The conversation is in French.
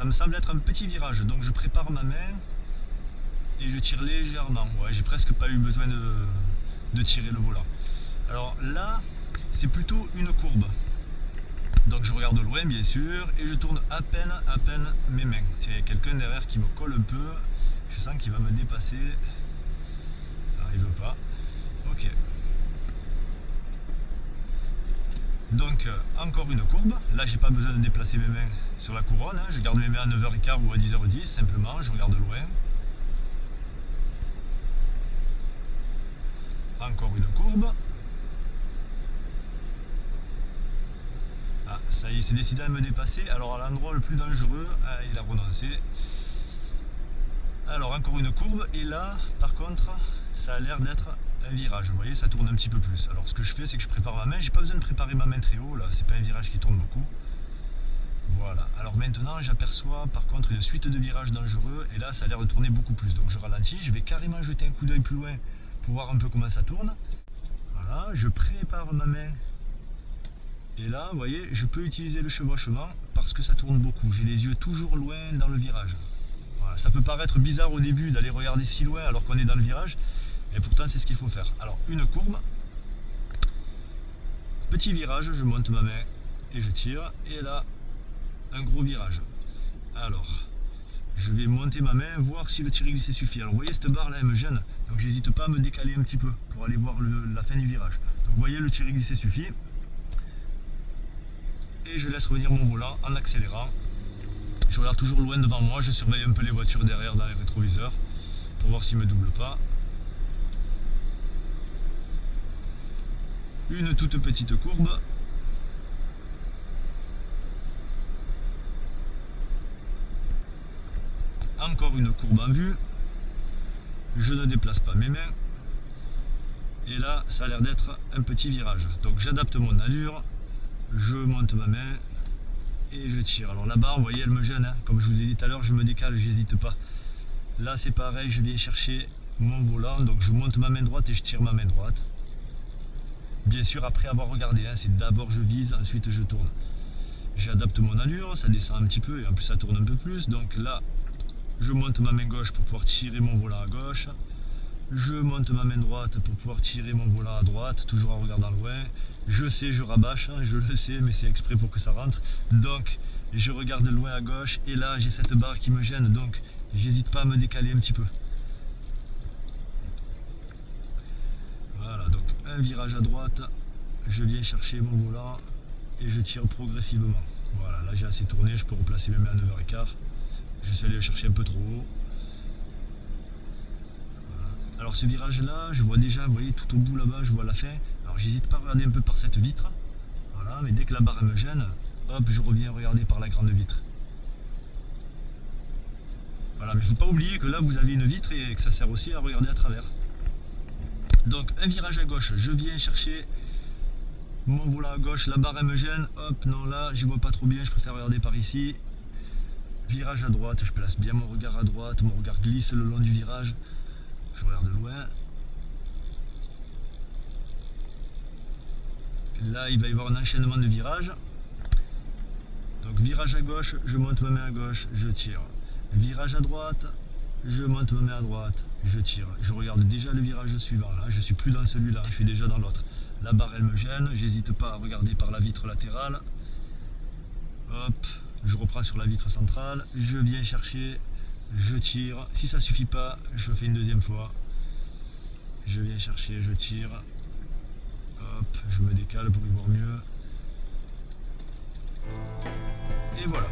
ça me semble être un petit virage, donc je prépare ma main et je tire légèrement. Ouais, j'ai presque pas eu besoin de tirer le volant. Alors là, c'est plutôt une courbe. Donc je regarde loin bien sûr et je tourne à peine mes mains. Tiens, il y a quelqu'un derrière qui me colle un peu. Je sens qu'il va me dépasser. Alors il veut pas. Ok. Donc encore une courbe. Là j'ai pas besoin de déplacer mes mains sur la couronne. Je garde mes mains à 9h15 ou à 10h10 simplement. Je regarde loin. Encore une courbe. Ah, ça y est, c'est décidé à me dépasser. Alors à l'endroit le plus dangereux, il a renoncé. Alors encore une courbe. Et là, par contre, ça a l'air d'être un virage. Vous voyez, ça tourne un petit peu plus. Alors ce que je fais, c'est que je prépare ma main. J'ai pas besoin de préparer ma main très haut. Là, c'est pas un virage qui tourne beaucoup. Voilà. Alors maintenant, j'aperçois par contre une suite de virages dangereux. Et là, ça a l'air de tourner beaucoup plus. Donc je ralentis. Je vais carrément jeter un coup d'œil plus loin pour voir un peu comment ça tourne. Voilà. Je prépare ma main. Et là, vous voyez, je peux utiliser le chevauchement parce que ça tourne beaucoup. J'ai les yeux toujours loin dans le virage. Voilà. Ça peut paraître bizarre au début d'aller regarder si loin alors qu'on est dans le virage. Et pourtant, c'est ce qu'il faut faire. Alors, une courbe. Petit virage, je monte ma main et je tire. Et là, un gros virage. Alors, je vais monter ma main, voir si le tir glissé suffit. Alors, vous voyez, cette barre là, elle me gêne. Donc, j'hésite pas à me décaler un petit peu pour aller voir la fin du virage. Donc, vous voyez, le tir glissé suffit. Et je laisse revenir mon volant en accélérant. Je regarde toujours loin devant moi, je surveille un peu les voitures derrière dans les rétroviseurs pour voir s'ils ne me doublent pas. Une toute petite courbe. Encore une courbe en vue. Je ne déplace pas mes mains. Et là, ça a l'air d'être un petit virage. Donc j'adapte mon allure. Je monte ma main et je tire. Alors la barre, vous voyez, elle me gêne. Comme je vous ai dit tout à l'heure, je me décale, j'hésite pas. Là, c'est pareil, je viens chercher mon volant. Donc je monte ma main droite et je tire ma main droite. Bien sûr, après avoir regardé, c'est d'abord je vise, ensuite je tourne. J'adapte mon allure, ça descend un petit peu et en plus ça tourne un peu plus. Donc là, je monte ma main gauche pour pouvoir tirer mon volant à gauche. Je monte ma main droite pour pouvoir tirer mon volant à droite, toujours en regardant loin. Je sais, je rabâche, je le sais, mais c'est exprès pour que ça rentre. Donc, je regarde loin à gauche et là, j'ai cette barre qui me gêne, donc j'hésite pas à me décaler un petit peu. Voilà, donc un virage à droite, je viens chercher mon volant et je tire progressivement. Voilà, là j'ai assez tourné, je peux replacer mes mains à 9h15. Je suis allé le chercher un peu trop haut. Alors ce virage là, je vois déjà, vous voyez, tout au bout là-bas, je vois la fin. Alors j'hésite pas à regarder un peu par cette vitre. Voilà, mais dès que la barre me gêne, hop, je reviens regarder par la grande vitre. Voilà, mais il ne faut pas oublier que là vous avez une vitre et que ça sert aussi à regarder à travers. Donc un virage à gauche, je viens chercher mon volant à gauche, la barre elle me gêne, hop, non là, j'y vois pas trop bien, je préfère regarder par ici. Virage à droite, je place bien mon regard à droite, mon regard glisse le long du virage. Je regarde loin. Là, il va y avoir un enchaînement de virages. Donc, virage à gauche, je monte ma main à gauche, je tire. Virage à droite, je monte ma main à droite, je tire. Je regarde déjà le virage suivant. Là, je suis plus dans celui-là, je suis déjà dans l'autre. La barre, elle me gêne. J'hésite pas à regarder par la vitre latérale. Hop, je reprends sur la vitre centrale. Je viens chercher. Je tire, si ça suffit pas, je fais une deuxième fois. Je viens chercher, je tire. Hop, je me décale pour y voir mieux. Et voilà.